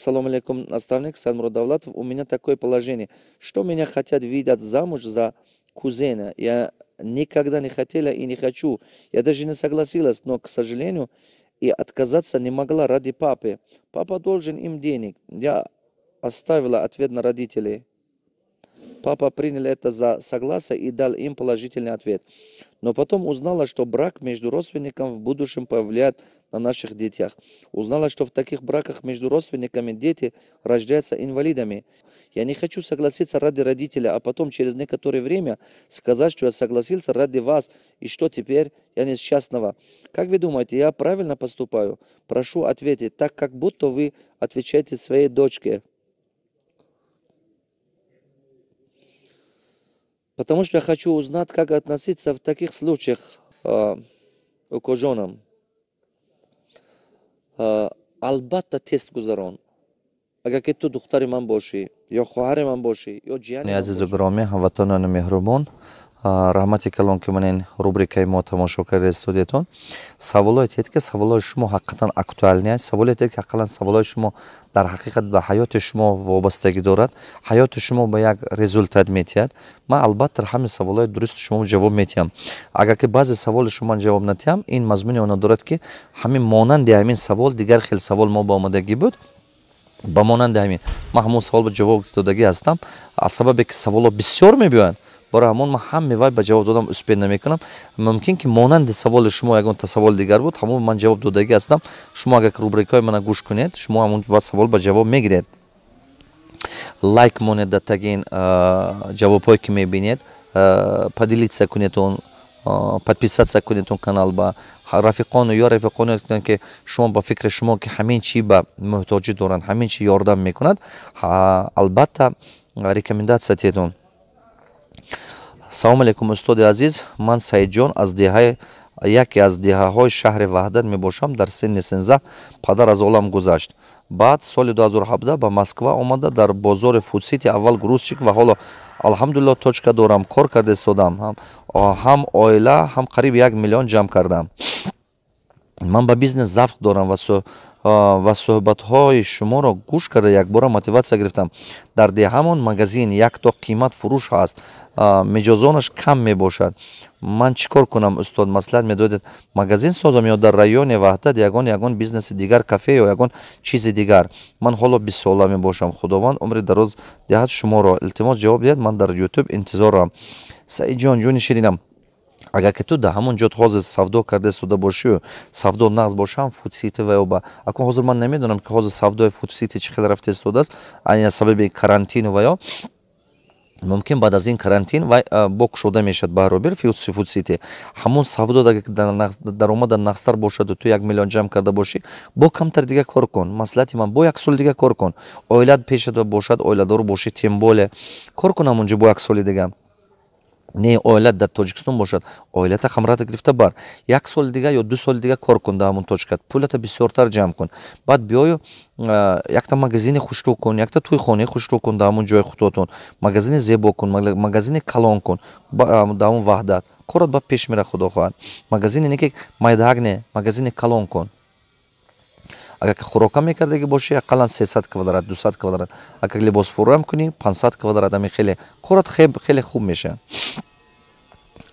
Ассаламу алейкум, наставник Сальмурод Давлатов. У меня такое положение, что меня хотят видеть замуж за кузена. Я никогда не хотела и не хочу. Я даже не согласилась, но, к сожалению, и отказаться не могла ради папы. Папа должен им денег. Я оставила ответ на родителей. Папа принял это за согласие и дал им положительный ответ. Но потом узнала, что брак между родственниками в будущем повлияет на наших детях. Узнала, что в таких браках между родственниками дети рождаются инвалидами. Я не хочу согласиться ради родителя, а потом через некоторое время сказать, что я согласился ради вас, и что теперь я несчастного. Как вы думаете, я правильно поступаю? Прошу ответить, так как будто вы отвечаете своей дочке. Потому что я хочу узнать, как относиться в таких случаях к женам. Албатта тест гузарон. Агар ки ту духтари ман бошӣ, ё хоҳари ман бошӣ, ё ҷияни ман бошӣ. Азизу гиромӣ, ҳамватонони меҳрубон, раҳмати калон ки ман ин рубрикаи мо тамошо кардаи студиятон. Саволоте ки саволои шумо ҳақиқатан актуал нест. Саволоте ки ҳақиқатан саволои шумо дар ҳақиқат ба ҳаёти шумо вобастагӣ дорад, ҳаёти шумо ба як результат метиҳад. Ман албатта ҳамин саволои дурусти шумо ҷавоб метиҳам. Агар ки баъзе саволи шумо ҷавоб натиҳам, ин мазмуни он дорад ки ҳамин монанди ҳамин савол дигар хел савол мо ба омадагӣ буд. Ба монанди ҳамин ман ҳамон савол ба ҷавоб додагӣ ҳастам. Аз сабабе ки саволо бисёр мебиёянд, бора ҳамон ман ҳаммевай ба ҷавоб додам успеҳ намекунам. Мумкин ки монанди саволи шумо ягон тасаввули дигар буд, ҳамон ман ҷавоб додагӣ ҳастам. Шумо агар рубрикаи мана гӯш кунед, шумо ҳамон савол ба ҷавоб мегиред. Лайк монед дар тагин ҷавобҳое ки мебинед, поделиться кунед он, подписаться кунед он канал, ба рафиқону ё рафиқоне кунед ки шумо ба фикри шумо ки ҳамин чӣ ба муҳтоҷӣ доранд, ҳамин чӣ ёрдам мекунад. Албатта рекомендация тедон. Салому алейкум устоди азиз, ман Саидҷон аз яке аз деҳаҳои шаҳри Ваҳдат мебошам. Дар синни 13 падар аз олам гузашт. Баъд соли 2017 ба Москва омада, дар бозори Фудсити аввал грузчик ва ҳоло алҳамдулиллоҳ точка дорам, кор карда истодам. Ҳам оила, ҳам қариб 1 миллион ҷамъ кардам. Ман ба бизнес завқ дорам ва суҳбатҳои шуморо гӯш карда якбора мотиватсия гирифтам. Дар деҳамон магазин як то қимат фурӯш ҳаст, миҷозонаш кам мебошад. Ман чӣ кор кунам устод? Маслиҳат медодед магазин созам ё дар райони Ваҳдат ягон бизнеси дигар, кафе ё ягон чизи дигар? Ман ҳоло 20 сола мебошам. Худованд умри дароз диҳад шуморо. Илтимос ҷавоб диҳед, ман дар YouTube интизорам. Саидҷон, ҷони ширинам, агар ки ту да ҳамон ҷот ҳозир савдо карда истода бошию, савдо нағз бошам, Фудсити ва ёба. Акун ҳозир ман намедонам ки ҳозир савдои Фудсити чӣ хел рафта истодааст, аз сабаби карантину ва ё мумкин баъд аз ин карантин вай бокушода мешавад баҳробир Фудсити. Ҳамон савдо даромада нағзтар бошаду ту 1 миллион ҷамъ карда бошӣ, бо камтар дига кор кун. Маслиҳати ман, бо 1 сол дига кор кун. Оилат пешат бошад, оиладор бошӣ, тем более кор кун ҳамонҷо бо 1 соли дига. Не оилат дар Тоҷикистон бошад, оилата хамрата гирифта бар 1 соли дига ё 2 соли дига кор кун дар ҳамон точкат, пулата бисёртар ҷамъ кун. Баъд биёю якта магазини хушрӯ кун, якта тӯйхонаи хушрӯ кун дар ҳамон ҷои худотон, магазини зебо кун, магазини калон кун дар ҳамон Ваҳдат. Корат ба пеш мера, худо хоҳад. Магазини неки майдагне, магазини калон кун. Агар ки хӯрока мекардагӣ бошӣ, ақаллан 300 квадрат, 200 квадрат. Агар либосфурӯям кунӣ, 500 квадрат, ами хеле корат хеле хуб мешавад.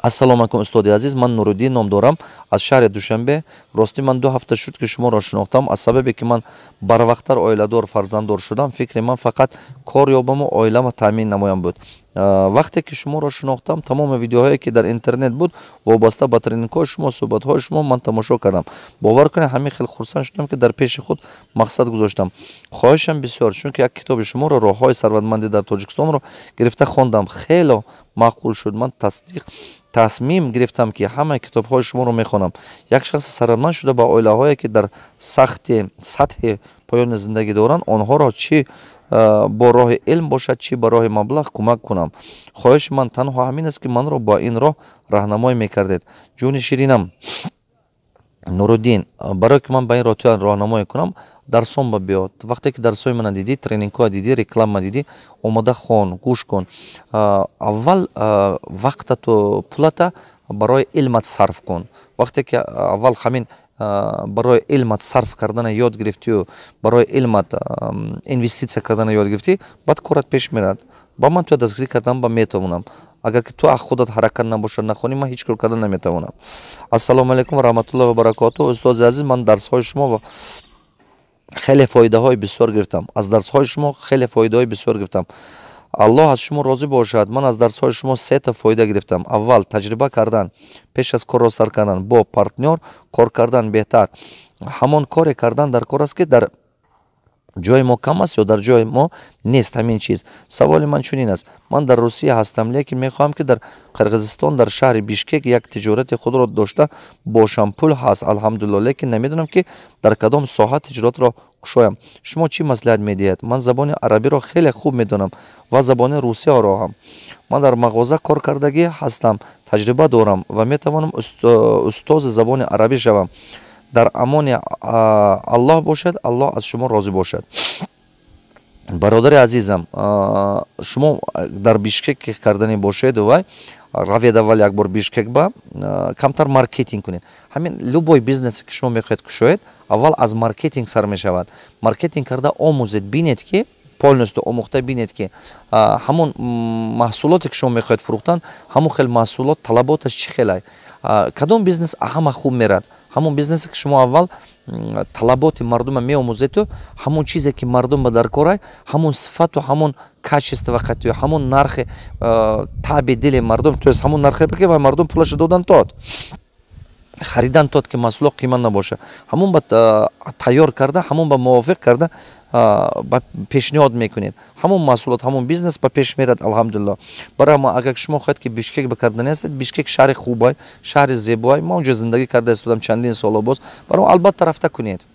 Ассалому алейкум устоди азиз, ман Нуруддин ном дорам аз шаҳри Душанбе. Ростӣ ман 2 ҳафта шуд ки шуморо шинохтам. Аз сабабе ки ман барвақттар оиладор, фарзанддор шудам, фикри ман фақат кор ёбаму оилама таъмин намоям буд. Вақте ки шуморо шинохтам, тамоми видеоҳое ки дар интернет буд вобаста ба тренингҳои шумо, суҳбатҳои шумо ман тамошо кардам. Бовар кунед, ҳамин хел хурсанд шудам ки дар пеши худ мақсад гузоштам. Хоҳишам бисёр, чунки як китоби шуморо роҳҳои сарватмандӣ дар Тоҷикистонро гирифта хондам. Хело маъқул шуд. Ман тасмим гирифтам ки ҳамаи китобҳои шуморо мехонам. Як шахси сарватманд шуда ба оилаҳое ки дар сатҳи поёни зиндагӣ доранд, онҳоро чӣ бо роҳи илм бошад, чӣ ба роҳи маблағ кӯмак кунам. Хоҳиши ман танҳо ҳамин аст ки манро ба ин роҳ раҳнамоӣ мекардед. ҷони ширинам Нуруддин, барое ки ман ба ин роҳ туян роҳнамоӣ кунам, дарсом ба биё. Вақте ки дарсои мана дидӣ, тренингҳоя дидӣ, реклама дидӣ, омода хон, гӯш кун. Аввал вақтату пулата барои илмат сарф кун. Вақте ки аввал ҳамин барои илмат сарф кардана ёд гирифтию, барои илмат инвеститсия кардана ёд гирифтӣ, баъд корат пеш мерад. Ба ман ту дастгирӣ кардан ба метавонам. Агар ки ту аз худат ҳаракат набошад, нахонӣ, ман ҳеҷ кор кардан наметавонам. Ассалому алайкум ва раҳматуллоҳи ва баракатуҳ. Устози азиз, ман дарсҳои шумо хеле фоидаҳои бисёр гирифтам. Аз дарсҳои шумо хеле фоидаҳои бисёр гирифтам. Аллоҳ аз шумо розӣ бошад. Ман аз дарсҳои шумо сета фоида гирифтам. Аввал, таҷриба кардан, пеш аз корро сар кардан, бо партнёр кор кардан беҳтар. ҳамон коре кардан дар кор аст ки дар ҷои мо кам аст ё дар ҷои мо нест ҳамин чиз. Саволи ман чунин аст. Ман дар Русия ҳастам, лекин мехоҳам ки дар Қирғизистон, дар шаҳри Бишкек як тиҷорати худро дошта бошам. Пул ҳаст, алҳамдулиллоҳ, лекин намедонам ки дар кадом соҳа тиҷоратро кушоям. Шумо чӣ маслиҳат медиҳед? Ман забони арабиро хеле хуб медонам ва забони русияро ҳам. Ман дар мағоза кор кардагӣ ҳастам, таҷриба дорам ва метавонам устози забони арабӣ шавам. Дар амони Аллоҳ бошад, Аллоҳ аз шумо розӣ бошад. Бародари азизам, шумо дар Бишкек кардани бошед вай, равед аввал як бор Бишкек ба камтар маркетинг кунед. Ҳамин любой бизнесе ки шумо мехоҳед кушоед, аввал аз маркетинг сар мешавад. Маркетинг карда омӯзед, бинед ки полностью омӯхта бинед ки ҳамон маҳсулоте ки шумо мехоҳед фурӯхтан, ҳамон хел маҳсулот талаботаш чӣ хелай. Кадом бизнес ҳама хуб мерад? ҳамон бизнесе ки шумо аввал талаботи мардума меомӯзеду, ҳамон чизе ки мардума дар корай, ҳамон сифату ҳамон качество қатъиё, ҳамон нархи таъби дили мардум, то есть ҳамон нархе ки мардум пулаша додан тод, харидан тод ки маҳсулот қимат набоша. Ҳамон ба тайёр карда, ҳамон ба мувофиқ карда ба пешниҳод мекунед. Ҳамон маҳсулот, ҳамон бизнес ба пеш мерад, алҳамдулиллоҳ. Барои ма агар шумо хоҳед ки Бишкек ба кардани ҳастед, Бишкек шаҳри хубай, шаҳри зебоай. Ман онҷо зиндагӣ карда истодам чандин сола боз. Барои албатта рафта кунед.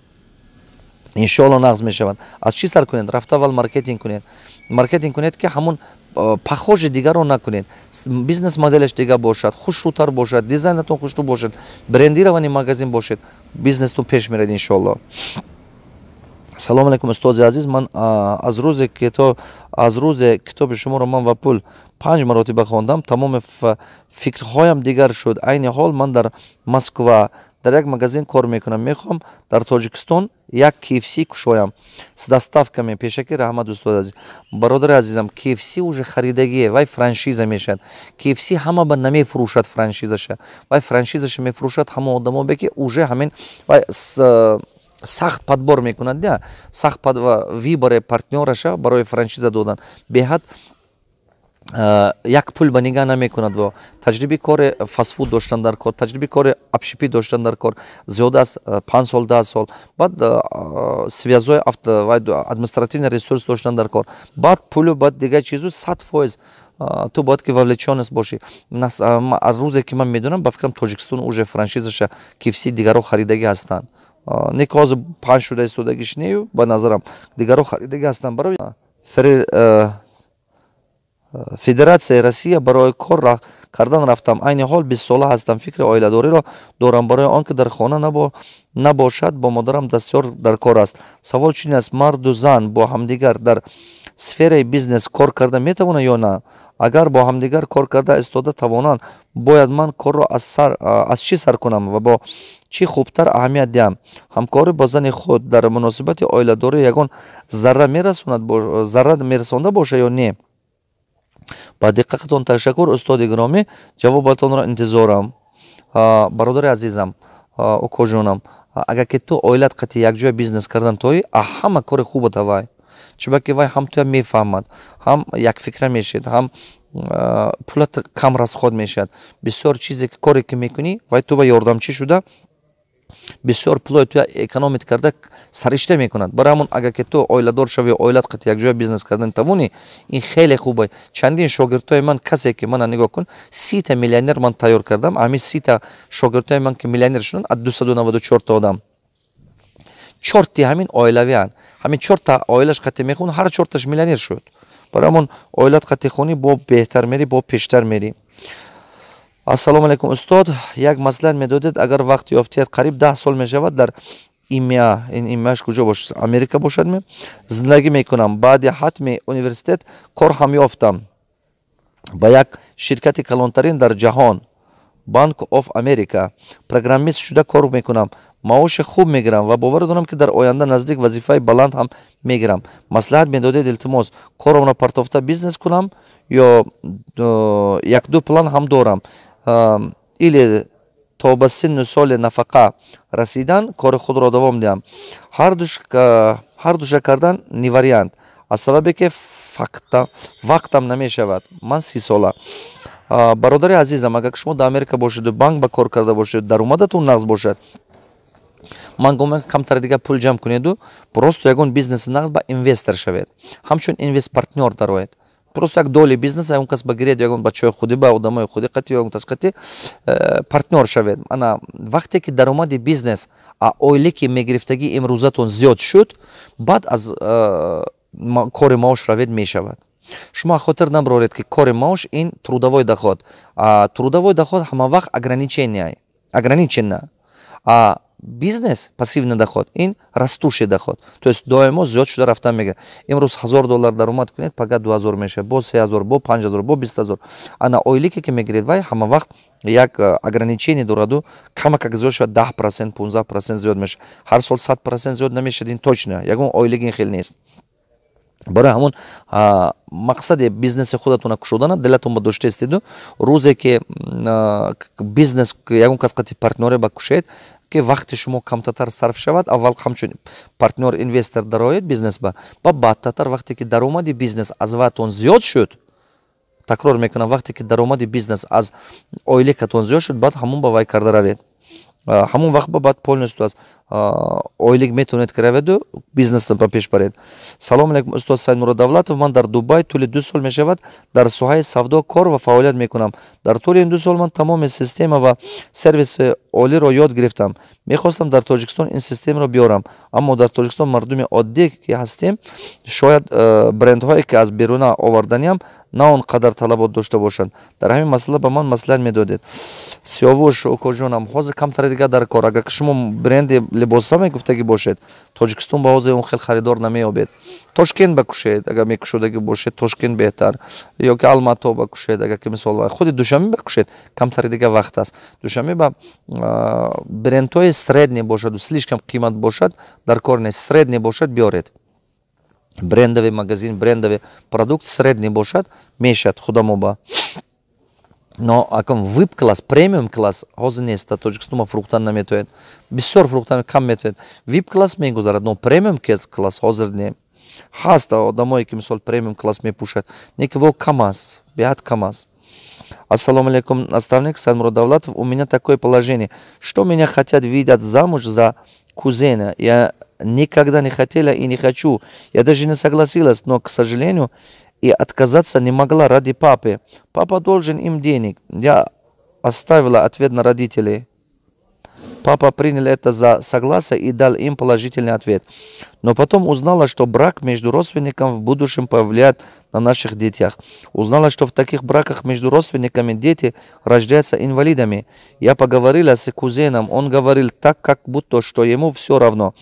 Иншоаллоҳ нағз мешавад. Аз чӣ сар кунед? Рафта аввал маркетинг кунед. Маркетинг кунед ки ҳамон пахожи дигарро накунед. Бизнес моделаш дигар бошад, хушрӯтар бошад, дизайнатон хушрӯ бошад, брендирований магазин бошад, бизнестон пеш мерад иншоаллоҳ. Салому алайкум устози азиз, ман аз рӯзе китоби шуморо ман ва пул 5 маротиба хондам, тамоми фикрҳоям дигар шуд. Айни ҳол ман дар Москва дар як магазин кор мекунам. Мехоҳам дар Тоҷикистон як KFC кушоям с доставками. Пешакӣ раҳмат устози азиз. Бародари азизам, KFC уже харидагие, вай франшиза мешавад. KFC ҳама ба намефурӯшад франшизаша. Вай франшизаша мефурӯшад ҳама одамобе ки уже ҳамин вай сахт падбор мекунад, да? Сахт вибаре партнёраша барои франшиза додан. Беҳад як пул ба нигаҳ намекунад. Таҷриби кори фастфуд доштан дар кор, таҷриби кори общепит доштан дар кор зиёда аз 5 сол, 10 сол. Баъд связои административный ресурс доштан дар кор. Баъд пулу, баъд дигар чизу 100% ту бояд ки вовлечённость бошӣ. Аз рӯзе ки ман медонам, ба фикрам Тоҷикистон уже франшизаша KFC дигаро харидагӣ ҳастанд. Не ки ҳозир 5 шуда истодагиш нею, ба назарам дигаро харидагӣ ҳастанд. Барои Федератсияи Россия барои кор кардан рафтам. Айни ҳол 20 сола ҳастам. Фикри оиладориро дорам. Барои он ки дар хона набошад, бо модарам дастёр дар кор аст. Савол чунин аст: марду зан бо ҳамдигар дар сфераи бизнес кор карда метавонад ё на? Агар бо ҳамдигар кор карда истода тавонанд, бояд ман корро аз чӣ сар кунам ва бо чӣ хубтар аҳамият диҳам? Ҳамкорӣ бо зани худ дар муносибати оиладорӣ ягон зарра мерасонда боша ё не? Ба диққататон ташаккур устоди гиромӣ, ҷавобатонро интизорам. Бародари азизам, окоҷонам, агар ки ту оилат қатъи якҷоя бизнес кардан тои, ҳама кори хубата вай. Чӯбаки вай ҳам туя мефаҳмад, ҳам якфикра мешед, ҳам пулат кам расход мешавад. Бисёр чизе ки коре ки мекунӣ, вай ту ба ёрдамчӣ шуда бисёр пулои туя экономит карда саришта мекунад. Барои ҳамон агар ки ту оиладор шави, оилат қатъи якҷоя бизнес кардан тавонӣ, ин хеле хубе. Чандин шогирдҳои ман, касе ки мана нигоҳ кун, 30 миллионер ман тайёр кардам. Ҳамин 30 шогирдҳои ман ки миллионер шуданд, аз 294 одам. 4 ҳамин оилавиянд. Ҳамин 4 оилаш қатъи мехун, ҳар 4 миллионер шуд. Барои ҳамон оилат қатъи хунӣ, бо беҳтар мери, бо пештар мери. Ассалому алайкум устод, як маслиҳат медодед, агар вақт ёфтиед, қариб 10 сол мешавад дар имяш куҷо бошад, Америка бошад, зиндагӣ мекунам. Баъди ҳатми университет кор ҳам ёфтам ба як ширкати калонтарин дар ҷаҳон, Bank of America, программист шуда кор мекунам. маоши хуб мегирам ва бовар дорам ки дар оянда наздик вазифаи баланд ҳам мегирам. Маслиҳат медодед илтимос коромро партофта бизнес кунам ё як-ду план ҳам дорам. Или то ба синну соли нафақа расидан кори худро давом диҳам. ҳар душа кардан не вариант. аз сабабе ки вақтам намешавад. Ман 30 сола. бародари азизам, агар шумо дар Америка бошед, банк ба кор карда бошед, даромадатон нағз бошад, ман гумон камтар дига пул ҷамъ кунеду просто ягон бизнеси нағд ба инвестор шавед. Ҳамчун инвест партнёр дароед. Просто як доли бизнес ягон кас ба гиред, ягон бачаҳои худи ба одамои худи қати, ягон кас қати партнёр шавед. Ана вақте ки даромади бизнес а оиле ки мегирифтаги имрӯзатон зиёд шуд, баъд аз кори маош равед мешавад. Шумо хотир наброред ки кори маош ин трудовой доход. Трудовой доход ҳама вақт ограничена. А бизнес, пассивный доход, ин растущий доход. То есть доимо зиёд шуда рафтан мегирад. Имрӯз $1000 даромад кунед, пага 2000 мешавад, бо 3000, бо 5000, бо 20000. Ана оиле ки мегиред, вай ҳама вақт як ограничение дораду, камак зиёд шавад 10%, 15% зиёд мешавад. Ҳар сол 100% зиёд намешавад, ин точно. Ягон оилаги ин хел нест. барои ҳамон мақсади бизнеси худатона кушодана дилатон ба дошта истеду рӯзе ки бизнес ягон кас қати партнёре ба кушед ки вақти шумо камтатар сарф шавад, аввал ҳамчун партнёр инвестор дароед бизнес ба баъдтар вақте ки даромади бизнес аз ватон зиёд шуд, такрор мекунам, вақте ки даромади бизнес аз оилакатон зиёд шуд, баъд ҳамон ба вай карда равед. ҳамон вақт ба баъд полностью аз оилаг метавонед ки раведу бизнестон ба пеш баред. Салом алейкум, устоз Саид Мураддавлатов. Ман дар Дубай тӯли 2 сол мешавад дар соҳаи савдо кор ва фаъолият мекунам. Дар тӯли ин 2 сол ман тамоми система ва сервиси олиро ёд гирифтам. Мехостам дар Тоҷикистон ин системаро биёрам, аммо дар Тоҷикистон мардуми оддие ки ҳастем, шояд брендҳое ки аз беруна оварданиам на он қадар талабот дошта бошанд. Дар ҳамин масъала ба ман маслиҳат медодед. Сиёвуш окоҷонам, ҳозир камтар дига дар кор, агар шумо бренди либоса мегуфтагӣ бошед, Тоҷикистон ба ҳозир он хел харидор намеёбед. Тошкент бакушед, агар мекушодагӣ бошед, Тошкент беҳтар, ё ки Алмато бакушед, агар ки мисол худи Душанбе бакушед, камтар дига вақт аст. Душанбе ба брендҳои средне бошад, слишком қимат бошад, дар кор нест, средне бошад биёред. Брендовый магазин, брендовый продукт средний бошад, мешад худамоба. Но акам VIP класс, премиум класс ҳозир нест, Тоҷикистон фруктан наметавонед. Бисёр фруктан кам метавонед. VIP класс мегузарад, но премиум класс ҳозир не. Ҳаст одамое ки мисол премиум класс мепушад, не ки во кам аст, беҳад кам аст. Ассалому алейкум, наставник Саид Мураддавлатов. У меня такое положение, что меня хотят видеть замуж за кузена. Я никогда не хотела и не хочу. Я даже не согласилась, но, к сожалению, и отказаться не могла ради папы. Папа должен им денег. Я оставила ответ на родителей. Папа принял это за согласие и дал им положительный ответ. Но потом узнала, что брак между родственниками в будущем повлияет на наших детях. Узнала, что в таких браках между родственниками дети рождаются инвалидами. Я поговорила с кузеном. Он говорил так, как будто, что ему все равно.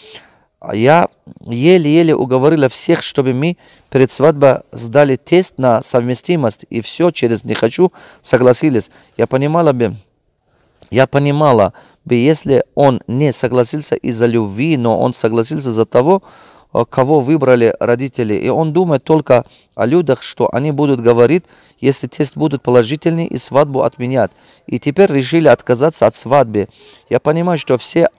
Я еле-еле уговорила всех, чтобы мы перед свадьбой сдали тест на совместимость, и все через «не хочу» согласились. Я понимала бы, если он не согласился из-за любви, но он согласился за того, кого выбрали родители. И он думает только о людях, что они будут говорить, если тест будет положительный, и свадьбу отменят. И теперь решили отказаться от свадьбы. Я понимаю, что все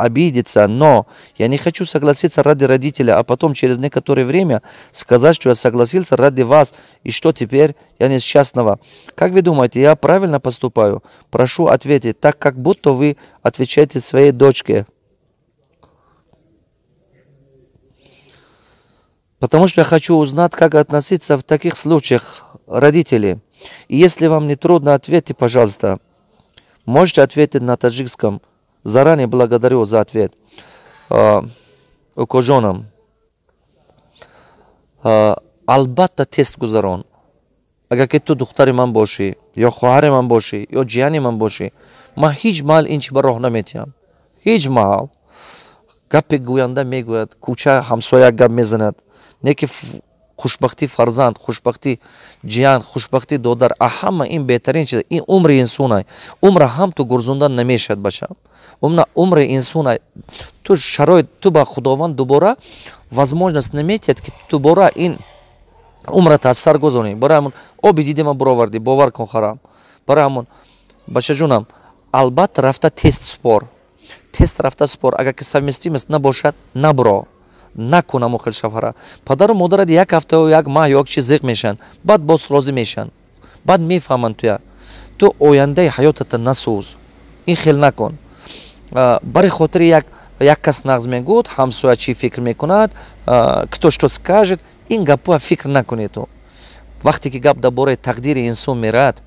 обидеться, но я не хочу согласиться ради родителей, а потом через некоторое время сказать, что я согласился ради вас, и что теперь я несчастного. Как вы думаете, я правильно поступаю? Прошу ответить, так как будто вы отвечаете своей дочке. Потому что я хочу узнать, как относиться в таких случаях родители. И если вам не трудно, ответьте, пожалуйста. Можете ответить на таджикском. Заранее благодарю за ответ. Окожонам. Албатта тест гузарон. Агар ки ту духтари ман бошӣ, ё хоҳари ман бошӣ, ё ҷияни ман бошӣ, ман ҳеҷ маҳал ин чи ба роҳ наметиҳам. Ҳеҷ маҳал. Гапе гӯянда мегӯяд, кӯча ҳамсоя гап мезанад. Не ки хушбахти фарзанд, хушбахти ҷиян, хушбахти додар, ҳама ин беҳтарин чиз. Ин умри инсонай. Умра ҳам ту гурзондан намешад бачам. Умри инсонай. Ту шароит, ту ба худованд дубора возможност наметиҳад ки дубора ин умрата аз сар гузонӣ. Барои ҳамон оби дидима буровардӣ, бовар кун харам. Барои ҳамон бачаҷонам, албатта рафта тест спор. Тест рафта спор. Агар ки совместимост набошад, набро. Накун ҳамон хел шавҳара. Падару модарат як ҳафта ё як маҳ ё як чиз зиқ мешаванд. Баъд боз розӣ мешаванд. Баъд мефаҳманд туя. Ту ояндаи ҳаётата насӯз. Ин хел накун. Бари хотири як кас нағз мегӯд, ҳамсоя чӣ фикр мекунад, кто что скажет, ин гапҳоя фикр накунед ту. Вақте ки гап дар бораи тақдири инсон мерад,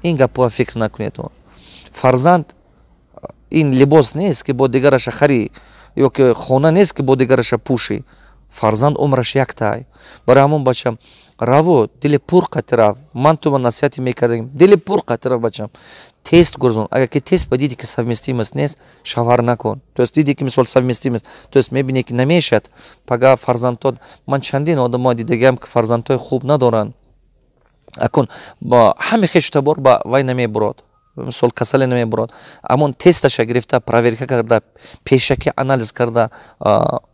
ин гапҳоя фикр накунед ту. Фарзанд ин либос нест ки бо дигараша харӣ, ё ки хона нест ки бо дигараша пӯшӣ. Фарзанд умраш яктай. Барои ҳамон бачам, раво дили пур қати рав. Ман туба насиҳати мекардем. Дили пур қати рав бачам. Тест гурзон. Агар ки тест ба диди ки совместимост нест, шавҳар накун. То есть диди ки мисол совместимост, то есть мебине ки намешад, пага фарзандтон, ман чандин одамои дидагам ки фарзандҳои хуб надоранд. Акун ба ҳами хешта бор ба вай намебурад. Мисол касале намебурад. Амон тесташа гирифта, проверка карда, пешаки анализ карда,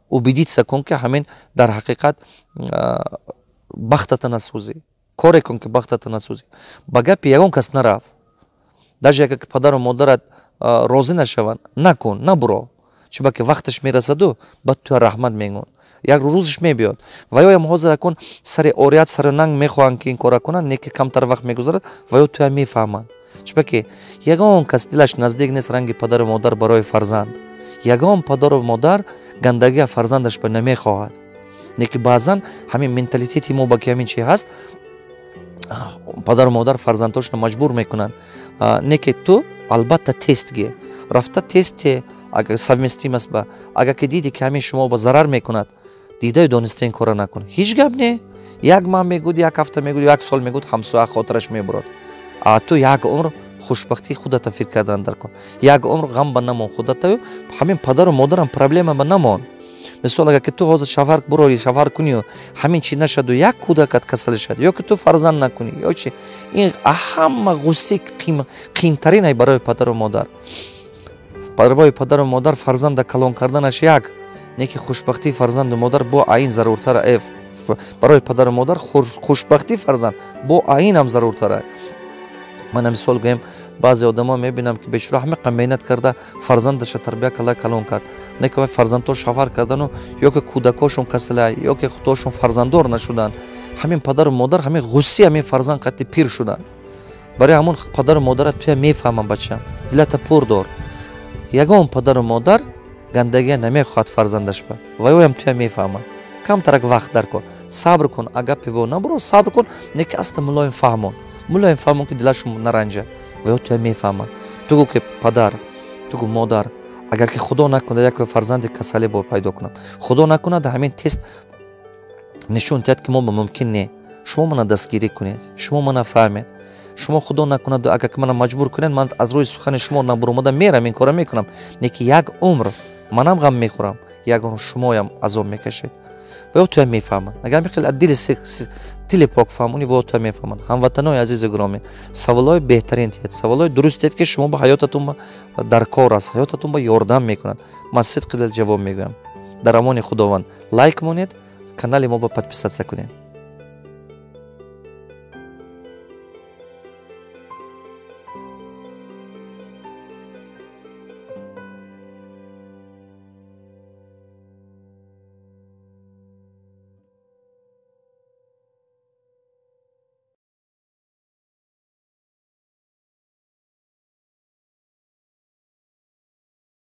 убедиться кун ки ҳамин дар ҳақиқат бахтата насӯзӣ. Коре кун ки бахтата насӯзӣ. Ба гапи ягон кас нарав. Даже агар ки падару модарат розӣ нашаванд, накун, набуро. Чиба ки вақташ мерасаду, баъд туя раҳмат мегӯн. Як рӯзаш мебиёд. Ва ёям ҳозир акун сари орият, сари нанг мехоҳанд ки ин кора кунанд, не ки камтар вақт мегузарад, ва ё туя мефаҳманд. Чиба ки ягон кас дилаш наздик нест ранги падару модар барои фарзанд. Ягон падару модар гандагия фарзандаш ба намехоҳад. Не ки баъзан ҳамин менталитети мо ба ки ҳамин чи ҳаст, падару модар фарзандҳошро маҷбур мекунанд. Не ки ту албатта тест ге. Рафта тесте, агар совместим аст ба, агар ки диди ки ҳамин шумо ба зарар мекунад, дидаи дониста ин кора накун. Ҳеҷ гап не. Як маҳ мегӯд, як ҳафта мегӯд, як сол мегӯд, ҳамсоя хотираш мебурад. Ту як умр хушбахтии худата фикр кардан дар кун. Як умр ғам ба намон худата, ҳамин падару модарам проблема ба намон. Мисол агар ки ту ҳозир шавҳар бурори, шавҳар кунию, ҳамин чи нашаду, як кӯдакат касалӣ шад, ё ки ту фарзанд накунӣ, ё чи ин ҳама ғусси қимтаринай барои падару модар. Барои падару модар фарзанда калон карданаш як, не ки хушбахтии фарзанду модар бо аин заруртара. Барои падару модар хушбахтии фарзанд бо аинам заруртара. Мана мисол гӯем, баъзе одамо мебинам ки бечора ҳамиқа меҳнат карда фарзандаша тарбия кала калон кард. Не ки фарзандҳо шавҳар кардану, ё ки кӯдакҳошон касала, ё ки худошон фарзанддор нашуданд. Ҳамин падару модар ҳамин ғусси ҳамин фарзанд қати пир шуданд. Барои ҳамон падару модарат туя мефаҳмам бачам. Дилата пур дор. Ягон падару модар гандагия намехоҳад фарзандаш ба. Ва ёям туя мефаҳмад. Камтарак вақт дар кор. Сабр кун, агар пиво набуро, сабр кун, не ки аста мулоим фаҳмон. Мулоим фаҳмон ки дилашон наранҷад. Ва ё туя мефаҳмад. Тугӯ ки падар, тугӯ модар, агар ки худо накунад як фарзанди касале бо пайдо кунам. Худо накунад ҳамин тест нишон диҳад ки мо мумкин не. Шумо мана дастгирӣ кунед, шумо мана фаҳмед. Шумо худо накунад, агар ки мана маҷбур кунед, ман аз рӯи сухани шумо набуромада мерам, ин кора мекунам. Не ки як умр манам ғам мехӯрам, як умр шумоям азоб мекашед. Ва ё туя мефаҳмад. Агар мехел аз дили пок фаҳмонӣ, ва ё туя мефаҳмад. Ҳамватанои азизу гиромӣ, саволҳои беҳтарин диҳед, саволҳои дуруст диҳед ки шумо ба ҳаётатон дар кор аст, ҳаётатон ба ёрдам мекунад. Ман сидқи дил ҷавоб мегӯям. Дар амони худованд лайк монед, канали мо ба подписатсия кунед.